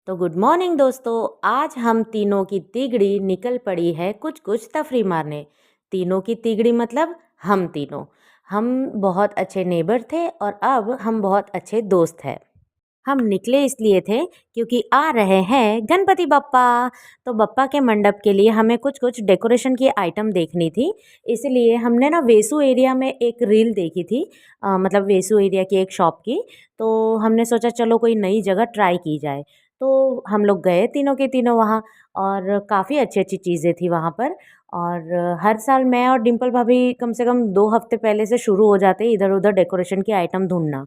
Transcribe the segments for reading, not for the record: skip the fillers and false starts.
तो good morning दोस्तों। आज हम तीनों की तिगड़ी निकल पड़ी है कुछ कुछ तफरी मारने। तीनों की तिगड़ी मतलब हम तीनों। हम बहुत अच्छे नेबर थे और अब हम बहुत अच्छे दोस्त हैं। हम निकले इसलिए थे क्योंकि आ रहे हैं गणपति बप्पा। तो बप्पा के मंडप के लिए हमें कुछ कुछ डेकोरेशन की आइटम देखनी थी। इसलिए हमने ना वेसू एरिया में एक रील देखी थी। मतलब वेसू एरिया की एक शॉप की। तो हमने सोचा चलो कोई नई जगह ट्राई की जाए। तो हम लोग गए तीनों के तीनों वहाँ। और काफ़ी अच्छी अच्छी चीज़ें थी वहाँ पर। और हर साल मैं और डिम्पल भाभी कम से कम 2 हफ्ते पहले से शुरू हो जाते इधर उधर डेकोरेशन की आइटम ढूंढना।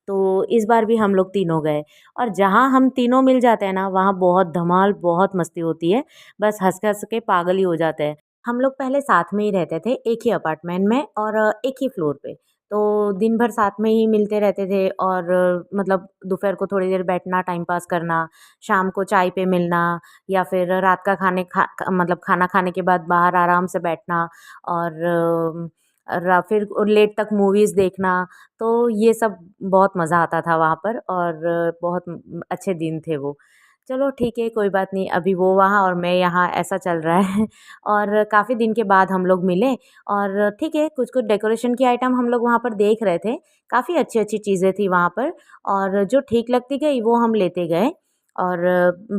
तो इस बार भी हम लोग तीनों गए। और जहाँ हम तीनों मिल जाते हैं ना वहाँ बहुत धमाल बहुत मस्ती होती है। बस हँस हँस के पागल ही हो जाते हैं। हम लोग पहले साथ में ही रहते थे एक ही अपार्टमेंट में और एक ही फ्लोर पे। तो दिन भर साथ में ही मिलते रहते थे और मतलब दोपहर को थोड़ी देर बैठना टाइम पास करना, शाम को चाय पे मिलना या फिर रात का मतलब खाना खाने के बाद बाहर आराम से बैठना और फिर लेट तक मूवीज़ देखना। तो ये सब बहुत मज़ा आता था वहाँ पर और बहुत अच्छे दिन थे वो। चलो ठीक है कोई बात नहीं, अभी वो वहाँ और मैं यहाँ ऐसा चल रहा है। और काफ़ी दिन के बाद हम लोग मिले। और ठीक है कुछ कुछ डेकोरेशन की आइटम हम लोग वहाँ पर देख रहे थे। काफ़ी अच्छी अच्छी चीज़ें थी वहाँ पर और जो ठीक लगती गई वो हम लेते गए। और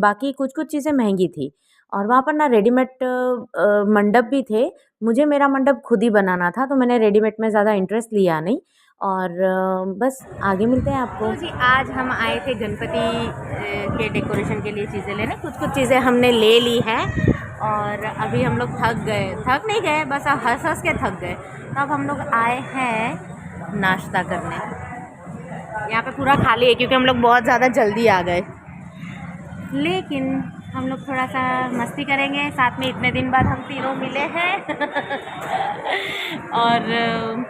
बाकी कुछ कुछ चीज़ें महंगी थी। और वहाँ पर ना रेडीमेड मंडप भी थे। मुझे मेरा मंडप खुद ही बनाना था तो मैंने रेडीमेड में ज़्यादा इंटरेस्ट लिया नहीं। और बस आगे मिलते हैं आपको। तो जी आज हम आए थे गणपति के डेकोरेशन के लिए चीज़ें लेने। कुछ कुछ चीज़ें हमने ले ली हैं और अभी हम लोग थक नहीं गए, बस हंस हंस के थक गए। तो अब हम लोग आए हैं नाश्ता करने। यहाँ पे पूरा खाली है क्योंकि हम लोग बहुत ज़्यादा जल्दी आ गए। लेकिन हम लोग थोड़ा सा मस्ती करेंगे साथ में, इतने दिन बाद हम तीनों मिले हैं। और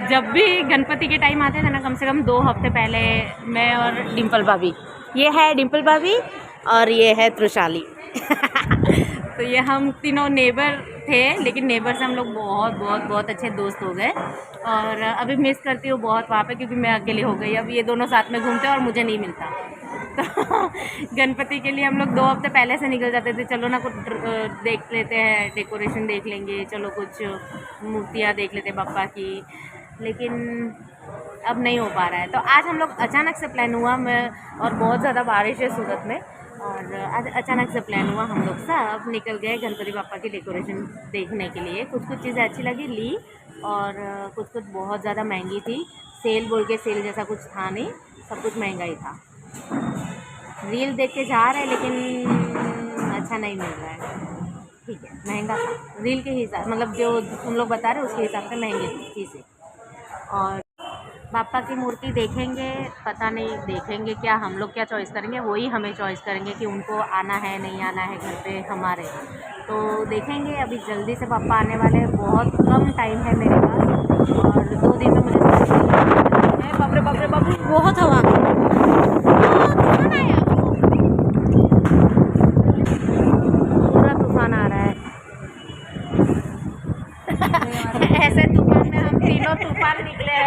जब भी गणपति के टाइम आते थे ना कम से कम 2 हफ्ते पहले मैं और डिम्पल भाभी, ये है डिम्पल भाभी और ये है त्रुशाली। तो ये हम तीनों नेबर थे, लेकिन नेबर से हम लोग बहुत बहुत बहुत अच्छे दोस्त हो गए। और अभी मिस करती हूँ बहुत वहाँ पे क्योंकि मैं अकेली हो गई। अब ये दोनों साथ में घूमते हैं और मुझे नहीं मिलता। तो गणपति के लिए हम लोग 2 हफ्ते पहले से निकल जाते थे, चलो ना कुछ देख लेते हैं, डेकोरेशन देख लेंगे, चलो कुछ मूर्तियाँ देख लेते हैं बप्पा की। लेकिन अब नहीं हो पा रहा है। तो आज हम लोग अचानक से प्लान हुआ, मैं और बहुत ज़्यादा बारिश है सूरत में। और आज अचानक से प्लान हुआ, हम लोग सब निकल गए गणपति बप्पा की डेकोरेशन देखने के लिए। कुछ कुछ चीज़ें अच्छी लगी ली और कुछ कुछ बहुत ज़्यादा महंगी थी। सेल बोल के सेल जैसा कुछ था नहीं, सब कुछ महंगा ही था। रील देख के जा रहे हैं लेकिन अच्छा नहीं मिल रहा है। ठीक है महंगा था रील के हिसाब, मतलब जो उन लोग बता रहे हैं उसके हिसाब से महंगी थी चीज़ें। और पापा की मूर्ति देखेंगे, पता नहीं देखेंगे क्या, हम लोग क्या चॉइस करेंगे वही हमें चॉइस करेंगे कि उनको आना है नहीं आना है घर पे हमारे। तो देखेंगे, अभी जल्दी से पापा आने वाले हैं, बहुत कम टाइम है मेरे पास और 2 दिन में मुझे बाप रे बाप रे बाप रे, बहुत हवा तूफान आया, पूरा तूफान आ रहा है। ऐसे तूफान में हम तीनों तूफान निकले हैं।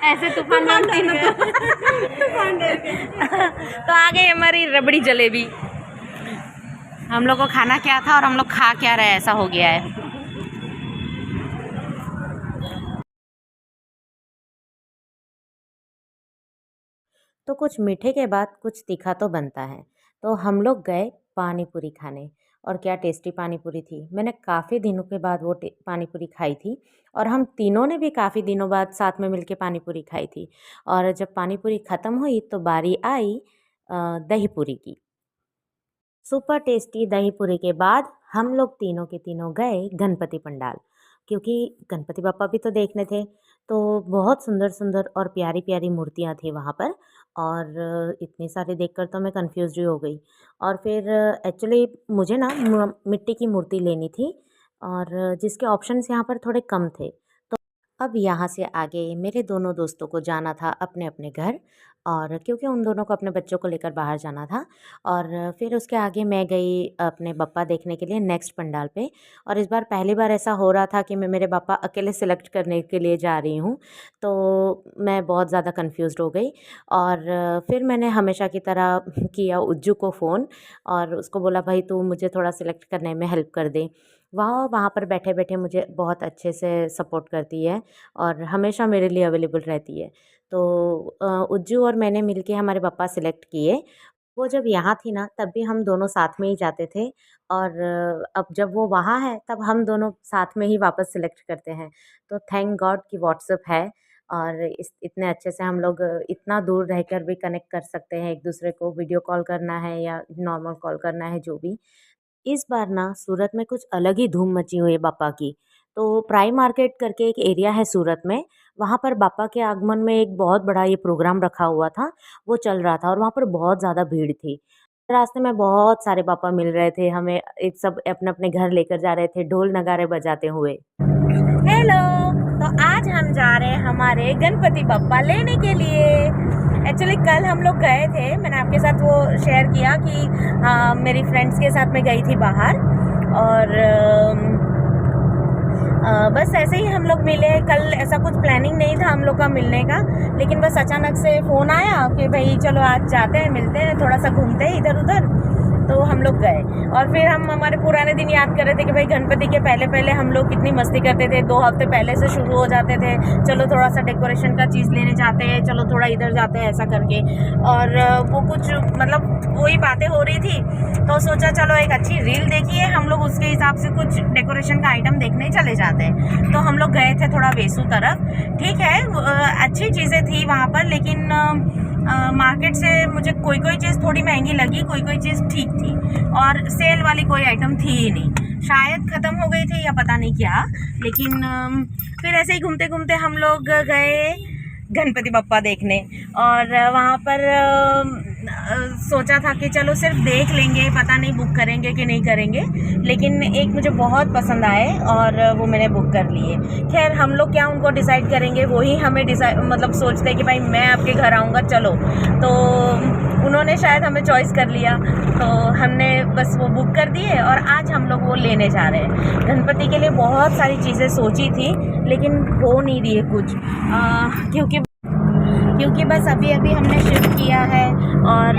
ऐसे तूफान में हम तीनों तूफान डर के तो आ गई हमारी रबड़ी जलेबी। हम लोग को खाना क्या था और हम लोग खा क्या रहे, ऐसा हो गया है। तो कुछ मीठे के बाद कुछ तीखा तो बनता है। तो हम लोग गए पानी पूरी खाने। और क्या टेस्टी पानी पूरी थी। मैंने काफ़ी दिनों के बाद वो पानी पूरी खाई थी। और हम तीनों ने भी काफ़ी दिनों बाद साथ में मिलके पानी पूरी खाई थी। और जब पानी पूरी ख़त्म हुई तो बारी आई दही पूरी की। सुपर टेस्टी दही पूरी के बाद हम लोग तीनों के तीनों गए गणपति पंडाल, क्योंकि गणपति बप्पा भी तो देखने थे। तो बहुत सुंदर सुंदर और प्यारी प्यारी मूर्तियाँ थी वहाँ पर। और इतनी सारी देखकर तो मैं कंफ्यूज ही हो गई। और फिर एक्चुअली मुझे ना मिट्टी की मूर्ति लेनी थी और जिसके ऑप्शंस यहाँ पर थोड़े कम थे। अब यहाँ से आगे मेरे दोनों दोस्तों को जाना था अपने अपने घर। और क्योंकि उन दोनों को अपने बच्चों को लेकर बाहर जाना था। और फिर उसके आगे मैं गई अपने बप्पा देखने के लिए नेक्स्ट पंडाल पे। और इस बार पहली बार ऐसा हो रहा था कि मैं मेरे बप्पा अकेले सेलेक्ट करने के लिए जा रही हूँ, तो मैं बहुत ज़्यादा कन्फ्यूज़्ड हो गई। और फिर मैंने हमेशा की तरह किया उज्जू को फ़ोन और उसको बोला, भाई तू मुझे थोड़ा सेलेक्ट करने में हेल्प कर दे। वह वहाँ पर बैठे-बैठे मुझे बहुत अच्छे से सपोर्ट करती है और हमेशा मेरे लिए अवेलेबल रहती है। तो उज्जू और मैंने मिलके हमारे पप्पा सेलेक्ट किए। वो जब यहाँ थी ना तब भी हम दोनों साथ में ही जाते थे और अब जब वो वहाँ है तब हम दोनों साथ में ही वापस सेलेक्ट करते हैं। तो थैंक गॉड कि व्हाट्सएप है और इस इतने अच्छे से हम लोग इतना दूर रहकर भी कनेक्ट कर सकते हैं एक-दूसरे को, वीडियो कॉल करना है या नॉर्मल कॉल करना है जो भी। इस बार ना सूरत में कुछ अलग ही धूम मची हुई है बापा की। तो प्राइम मार्केट करके एक एरिया है सूरत में, वहाँ पर बापा के आगमन में एक बहुत बड़ा ये प्रोग्राम रखा हुआ था, वो चल रहा था और वहाँ पर बहुत ज़्यादा भीड़ थी। रास्ते में बहुत सारे बापा मिल रहे थे हमें, एक सब अपने-अपने घर लेकर जा रहे थे ढोल नगाड़े बजाते हुए। हेलो! तो आज हम जा रहे हैं हमारे गणपति बप्पा लेने के लिए। एक्चुअली कल हम लोग गए थे, मैंने आपके साथ वो शेयर किया कि मेरी फ्रेंड्स के साथ मैं गई थी बाहर और बस ऐसे ही हम लोग मिले। कल ऐसा कुछ प्लानिंग नहीं था हम लोग का मिलने का, लेकिन बस अचानक से फ़ोन आया कि भाई चलो आज जाते हैं, मिलते हैं, थोड़ा सा घूमते हैं इधर-उधर। तो हम लोग गए और फिर हम हमारे पुराने दिन याद कर रहे थे कि भाई गणपति के पहले हम लोग कितनी मस्ती करते थे। 2 हफ्ते पहले से शुरू हो जाते थे, चलो थोड़ा सा डेकोरेशन का चीज़ लेने जाते हैं, चलो थोड़ा इधर जाते हैं, ऐसा करके। और वो कुछ मतलब वही बातें हो रही थी, तो सोचा चलो एक अच्छी रील देखी है, हम लोग उसके हिसाब से कुछ डेकोरेशन का आइटम देखने चले जाते हैं। तो हम लोग गए थे थोड़ा वेसू तरफ। ठीक है, अच्छी चीज़ें थी वहाँ पर, लेकिन मार्केट से मुझे कोई चीज़ थोड़ी महंगी लगी, कोई चीज़ ठीक थी और सेल वाली कोई आइटम थी ही नहीं। शायद ख़त्म हो गई थी या पता नहीं क्या, लेकिन फिर ऐसे ही घूमते घूमते हम लोग गए गणपति बप्पा देखने। और वहाँ पर सोचा था कि चलो सिर्फ देख लेंगे, पता नहीं बुक करेंगे कि नहीं करेंगे, लेकिन एक मुझे बहुत पसंद आए और वो मैंने बुक कर लिए। खैर हम लोग क्या उनको डिसाइड करेंगे, वही हमें डिसाइड मतलब सोचते हैं कि भाई मैं आपके घर आऊँगा चलो, तो उन्होंने शायद हमें चॉइस कर लिया, तो हमने बस वो बुक कर दिए और आज हम लोग वो लेने जा रहे हैं। गणपति के लिए बहुत सारी चीज़ें सोची थी लेकिन हो नहीं रही है कुछ, क्योंकि बस अभी हमने शिफ्ट किया है और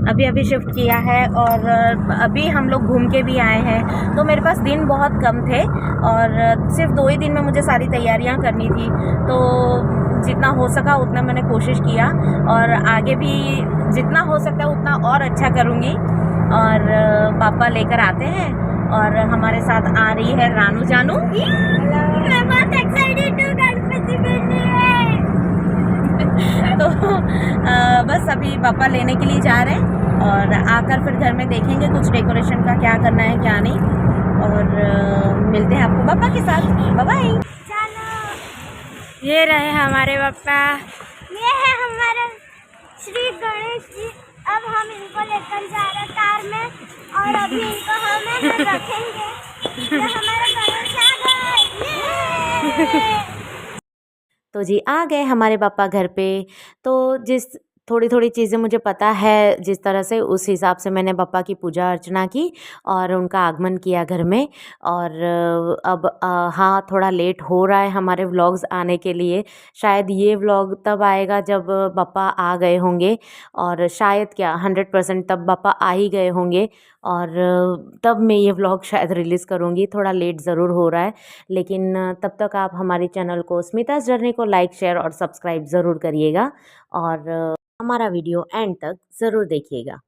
अभी शिफ्ट किया है और अभी हम लोग घूम के भी आए हैं, तो मेरे पास दिन बहुत कम थे और सिर्फ 2 ही दिन में मुझे सारी तैयारियां करनी थी। तो जितना हो सका उतना मैंने कोशिश किया और आगे भी जितना हो सकता है उतना और अच्छा करूँगी। और पापा लेकर आते हैं और हमारे साथ आ रही है रानू जानू। मैं बहुत एक्साइटेड हूँ गणपति के लिए। तो बस अभी पापा लेने के लिए जा रहे हैं और आकर फिर घर में देखेंगे कुछ डेकोरेशन का क्या करना है क्या नहीं, और मिलते हैं आपको पापा के साथ। Bye bye. ये रहे हमारे पापा, ये है हमारे श्री गणेश जी। अब हम इनको लेकर जा रहे हैं कार में और अभी इनको हम रखेंगे। ये हमारा गणेश आ गए। तो जी आ गए हमारे पापा घर पे। तो जिस थोड़ी चीज़ें मुझे पता है जिस तरह से, उस हिसाब से मैंने पापा की पूजा अर्चना की और उनका आगमन किया घर में। और अब हाँ थोड़ा लेट हो रहा है हमारे व्लॉग्स आने के लिए। शायद ये व्लॉग तब आएगा जब पापा आ गए होंगे और शायद क्या 100% तब पापा आ ही गए होंगे और तब मैं ये व्लॉग शायद रिलीज़ करूँगी। थोड़ा लेट ज़रूर हो रहा है, लेकिन तब तक आप हमारे चैनल को स्मिता's जर्नी को लाइक शेयर और सब्सक्राइब ज़रूर करिएगा और हमारा वीडियो एंड तक ज़रूर देखिएगा।